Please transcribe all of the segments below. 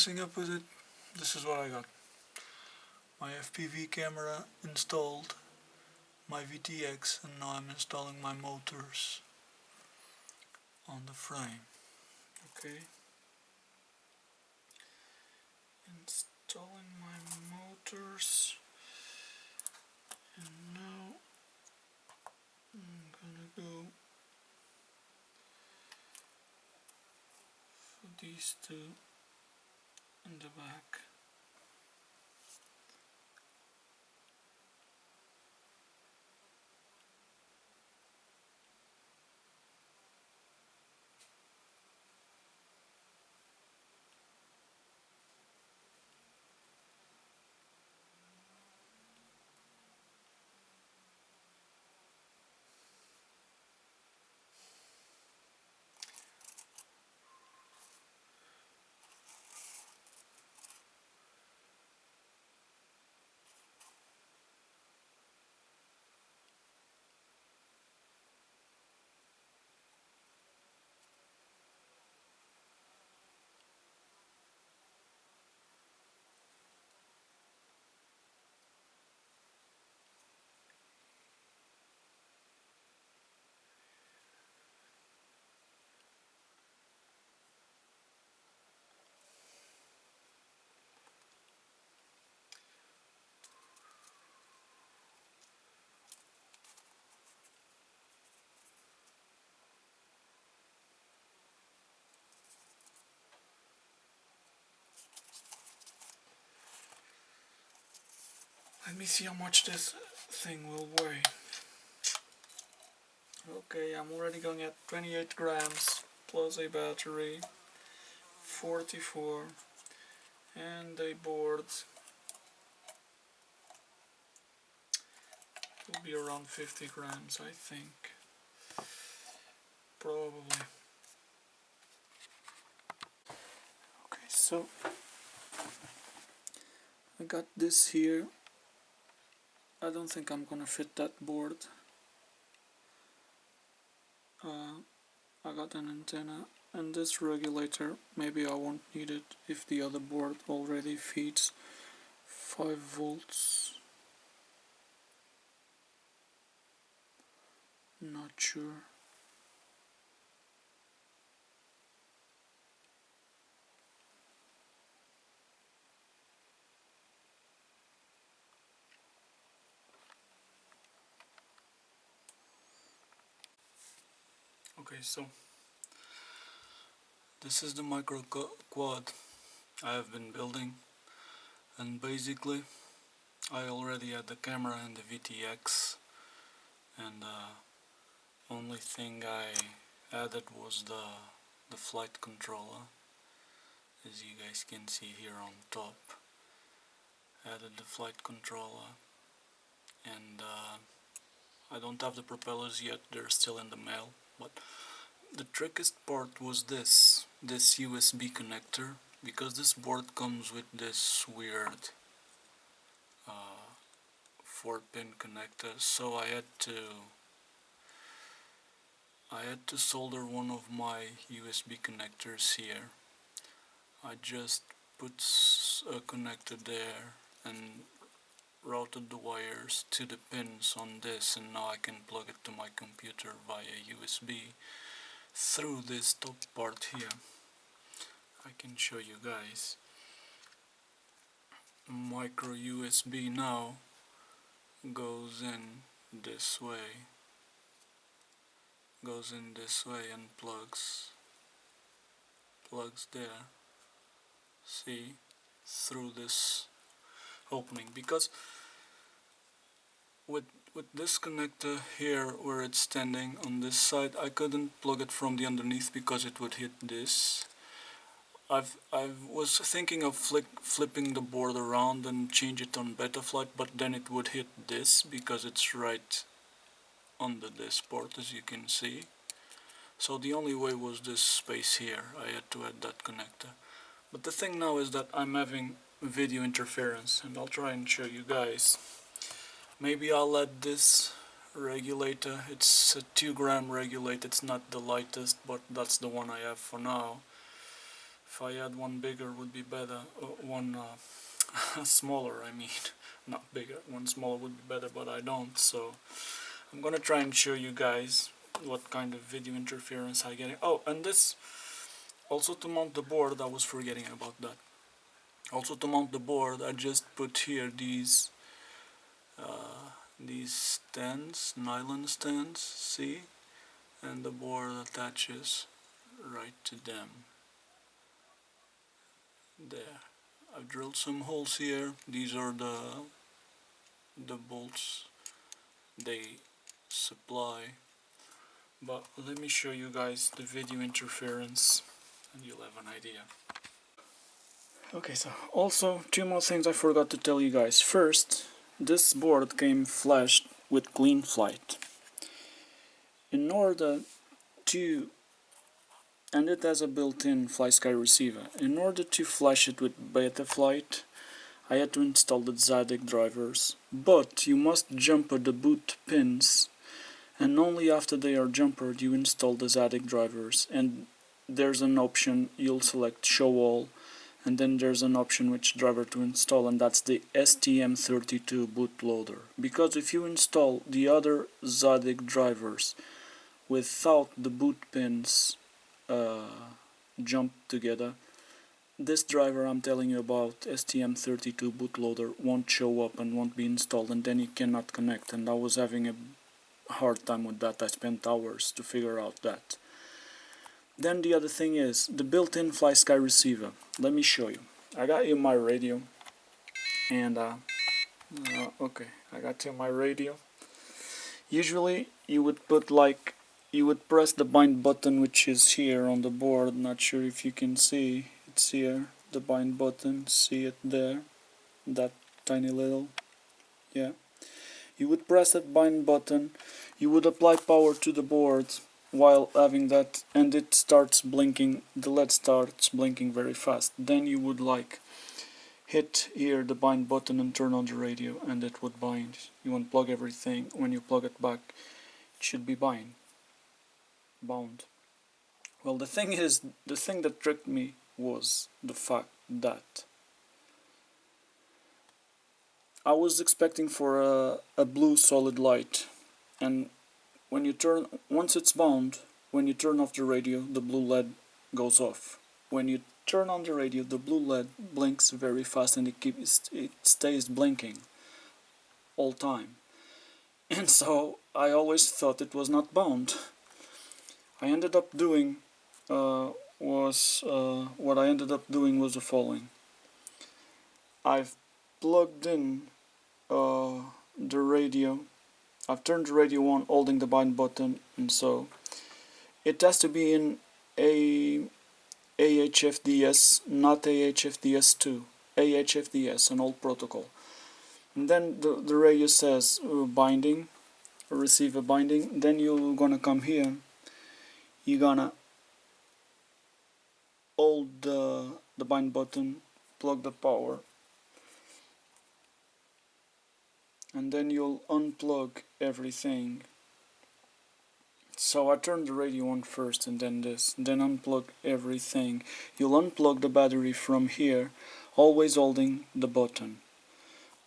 messing up with it, this is what I got. My FPV camera installed, my VTX, and now I'm installing my motors on the frame. Okay. Installing my motors, and now I'm gonna go for these two in the back. Let me see how much this thing will weigh. Okay, I'm already going at 28 grams plus a battery, 44, and a board. It will be around 50 grams, I think. Probably. Okay, so I got this here. I don't think I'm gonna fit that board. I got an antenna and this regulator. Maybe I won't need it if the other board already feeds 5 volts. Not sure. Okay, so this is the micro quad I have been building, and basically I already had the camera and the VTX, and only thing I added was the flight controller, as you guys can see here on top. Added the flight controller, and I don't have the propellers yet, they're still in the mail, but the trickiest part was this USB connector, because this board comes with this weird 4-pin connector, so I had to solder one of my USB connectors here. I just put a connector there and routed the wires to the pins on this, and now I can plug it to my computer via USB through this top part here. I can show you guys. Micro USB now goes in this way, and plugs there, see, through this opening, because with this connector here where it's standing on this side, I couldn't plug it from the underneath because it would hit this. I was thinking of flipping the board around and change it on Betaflight, but then it would hit this because it's right under this port, as you can see. So the only way was this space here. I had to add that connector. But the thing now is that I'm having video interference, and I'll try and show you guys. Maybe I'll add this regulator. It's a 2-gram regulator. It's not the lightest, but that's the one I have for now. If I had one bigger would be better, one smaller, I mean, not bigger, one smaller would be better, but I don't, so I'm gonna try and show you guys what kind of video interference I get. Oh, and this, also to mount the board, I was forgetting about that. Also to mount the board, I just put here these stands, nylon stands, see? And the board attaches right to them. There. I've drilled some holes here. These are the bolts they supply. But let me show you guys the video interference and you'll have an idea. Okay, so also two more things I forgot to tell you guys. First, this board came flashed with CleanFlight. In order to, and it has a built-in FlySky receiver. In order to flash it with Betaflight, I had to install the Zadig drivers, but you must jumper the boot pins, and only after they are jumpered you install the Zadig drivers. And there's an option, you'll select show all, and then there's an option which driver to install, and that's the STM32 bootloader. Because if you install the other Zadig drivers without the boot pins jumped together, this driver I'm telling you about, STM32 bootloader, won't show up and won't be installed, and then you cannot connect. And I was having a hard time with that. I spent hours to figure out that. Then the other thing is the built-in FlySky receiver. Let me show you. I got you my radio, and okay, I got you my radio. Usually you would put like, you would press the bind button, which is here on the board. Not sure if you can see, it's here, the bind button, see it there, that tiny little, yeah. You would press that bind button, you would apply power to the board while having that, and it starts blinking, the LED starts blinking very fast. Then you would like hit here the bind button and turn on the radio, and it would bind. You unplug everything, when you plug it back it should be bound. Well, the thing is, the thing that tricked me was the fact that I was expecting for a blue solid light, and when you turn, once it's bound, when you turn off the radio, the blue LED goes off. When you turn on the radio, the blue LED blinks very fast, and it stays blinking all time. And so I always thought it was not bound. I ended up doing what I ended up doing was the following. I've plugged in the radio. I've turned the radio on, holding the bind button, and so it has to be in AHFDS, not AHFDS2, AHFDS, an old protocol. And then the radio says binding, receiver binding. Then you're gonna come here, you're gonna hold the bind button, plug the power, and then you'll unplug everything. So I turned the radio on first, and then this, then unplug everything. You'll unplug the battery from here, always holding the button.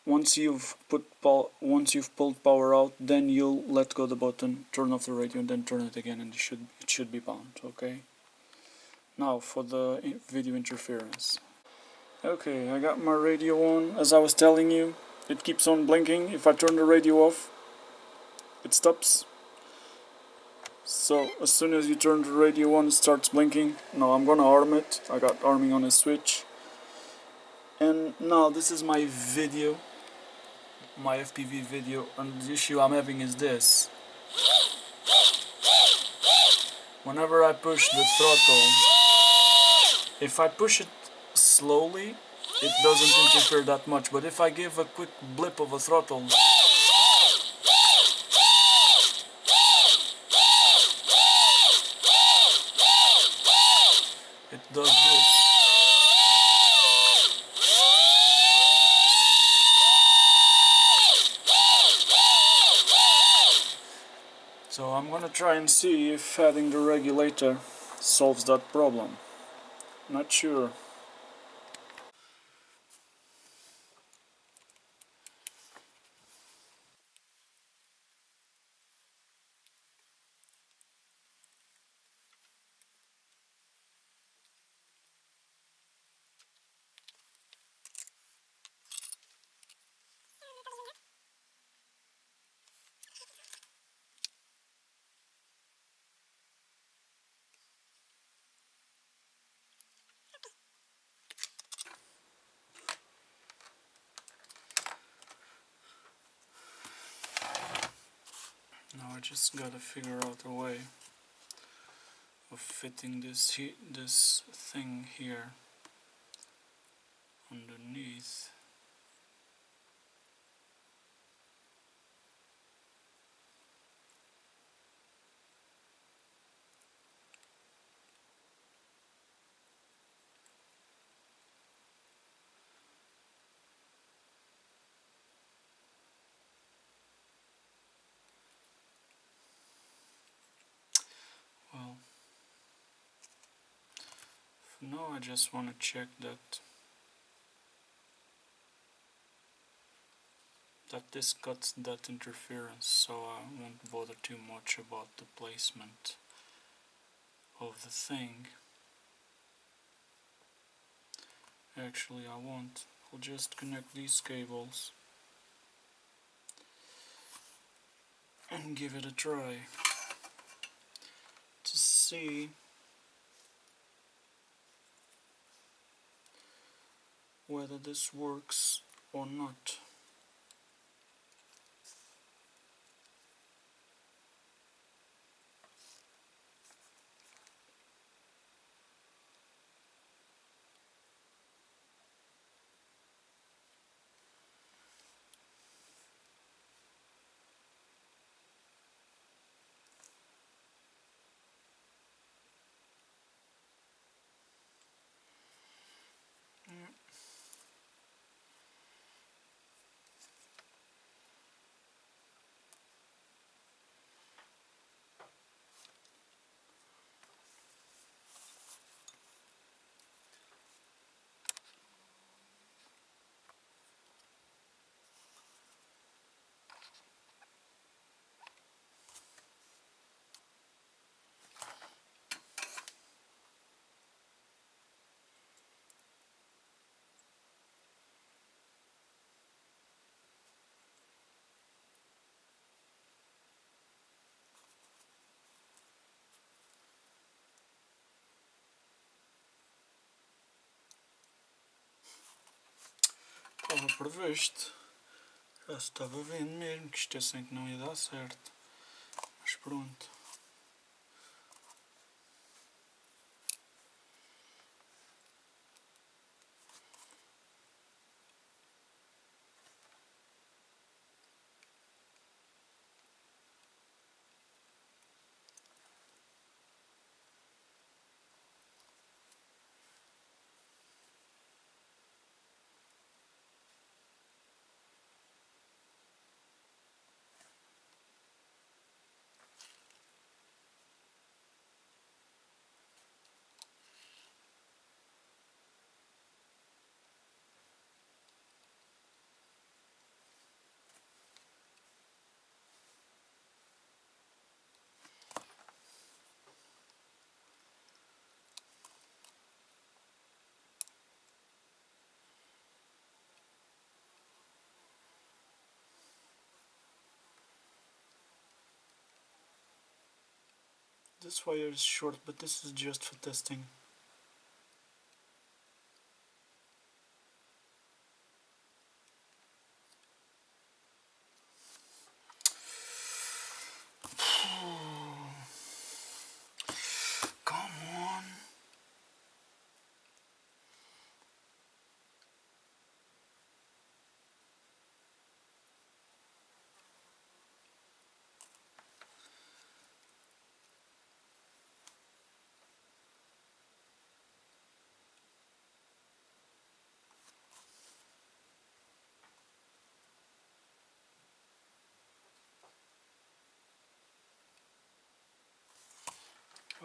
Once you've pulled power out, then you'll let go the button, turn off the radio, and then turn it again, and it should be bound. Okay. Now for the video interference. Okay, I got my radio on. As I was telling you, it keeps on blinking. If I turn the radio off, it stops. So as soon as you turn the radio on, it starts blinking. Now I'm gonna arm it. I got arming on a switch. And now this is my video, my FPV video, and the issue I'm having is this. Whenever I push the throttle, if I push it slowly, it doesn't interfere that much, but if I give a quick blip of a throttle, it does this. So I'm gonna try and see if adding the regulator solves that problem. Not sure. Now I just gotta figure out a way of fitting this thing here underneath. Well, for now I just want to check that this cuts that interference, so I won't bother too much about the placement of the thing. Actually, I won't. I'll just connect these cables and give it a try to see whether this works or not. Estava previsto. Já estava vendo mesmo que isto assim que não ia dar certo. Mas pronto. This wire is short, but this is just for testing. Come on.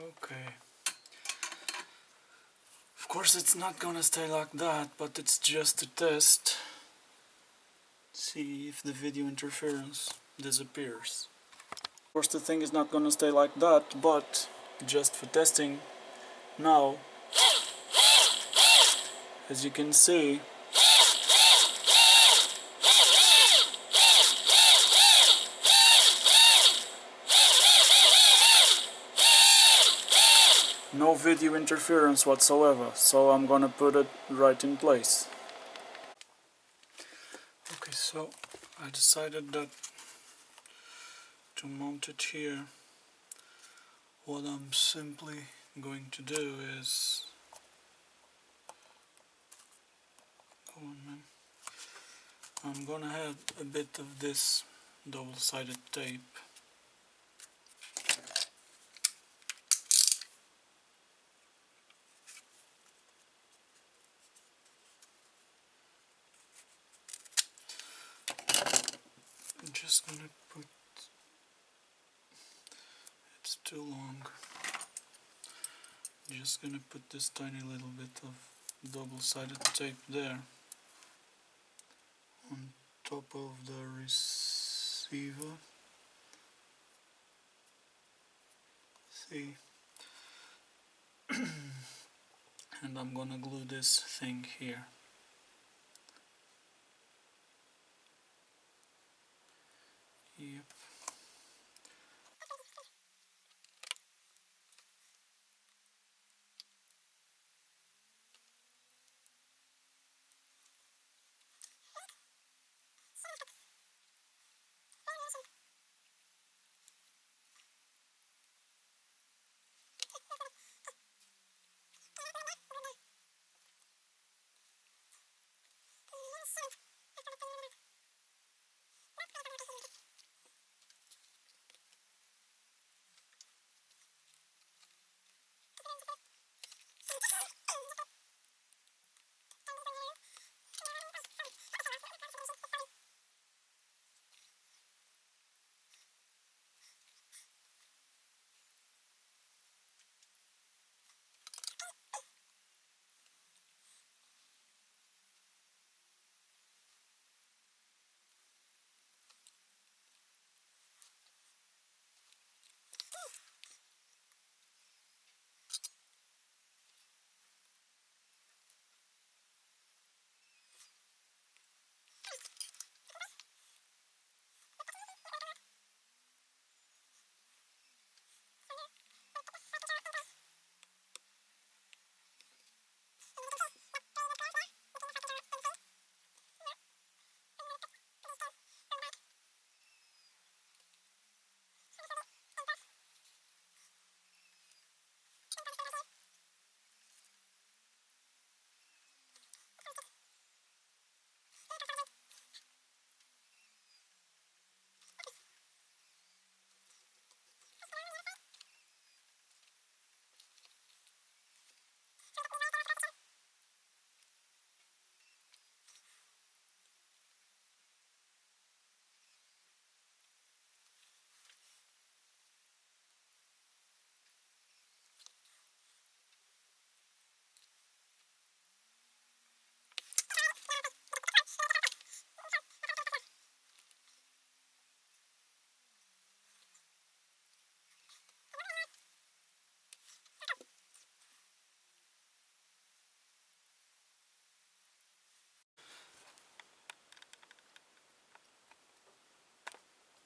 Okay. Of course it's not gonna stay like that, but it's just a test. See if the video interference disappears. Of course the thing is not gonna stay like that, but just for testing now, as you can see, no video interference whatsoever, so I'm gonna put it right in place. Okay, so I decided that to mount it here, what I'm simply going to do is, come on man, I'm gonna have a bit of this double-sided tape. I'm just gonna put, it's too long, just gonna put this tiny little bit of double-sided tape there on top of the receiver. See, and I'm gonna glue this thing here. Yep.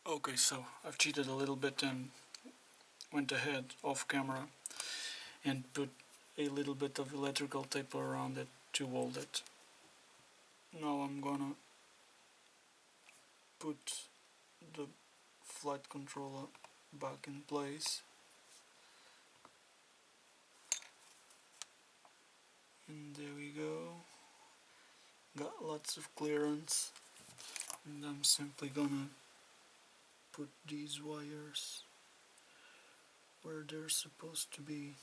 Okay, so I've cheated a little bit and went ahead off camera and put a little bit of electrical tape around it to hold it. Now I'm gonna put the flight controller back in place, and there we go. Got lots of clearance, and I'm simply gonna put these wires where they're supposed to be.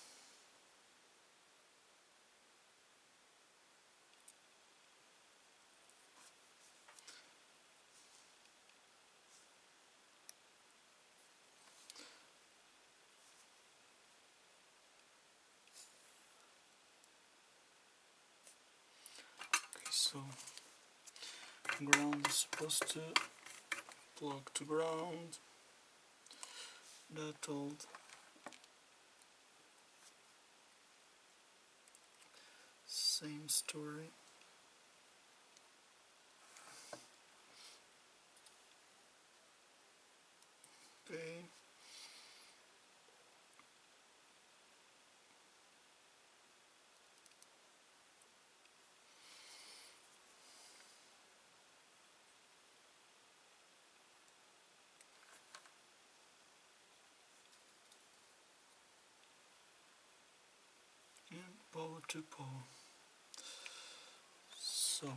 So ground is supposed to plug to ground. That old. Same story. Okay. And power to power. So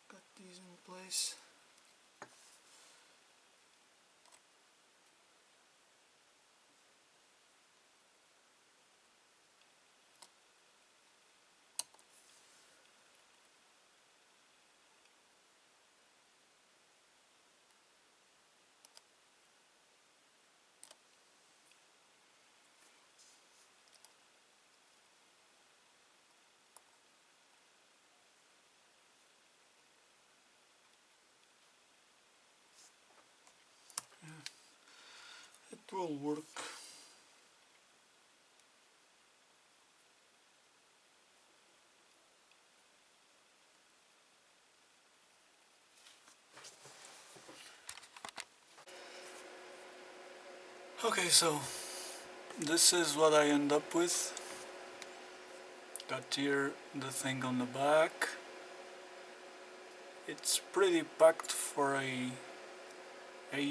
got these in place. It will work. Okay, so this is what I end up with. Got here the thing on the back. It's pretty packed for a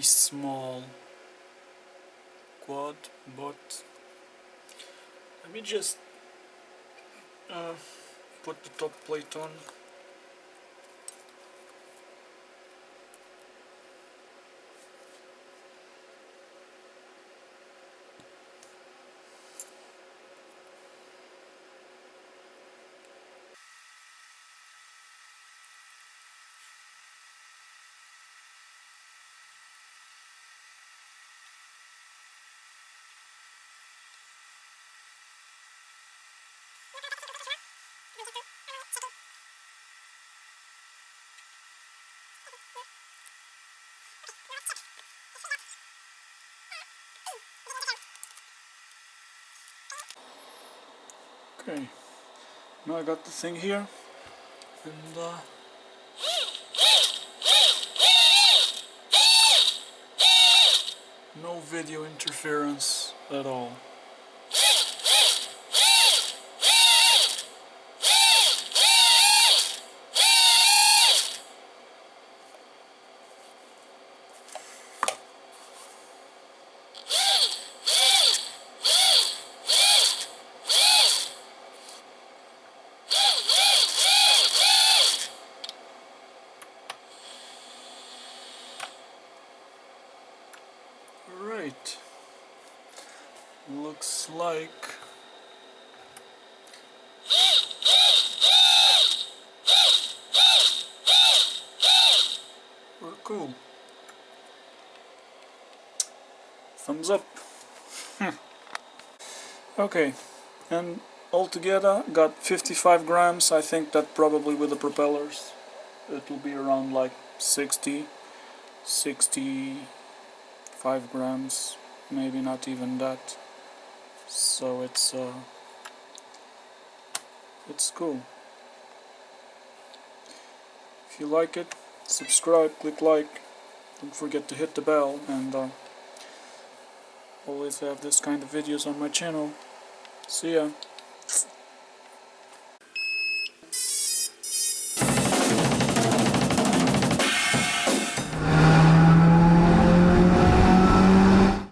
small quad, but let me just put the top plate on. Okay, now I got the thing here, and no video interference at all. Right, looks like we're cool. Thumbs up. Okay, and altogether got 55 grams. I think that probably with the propellers it will be around like 65 grams, maybe not even that. So it's cool. If you like it, subscribe, click like, don't forget to hit the bell, and always have this kind of videos on my channel. See ya.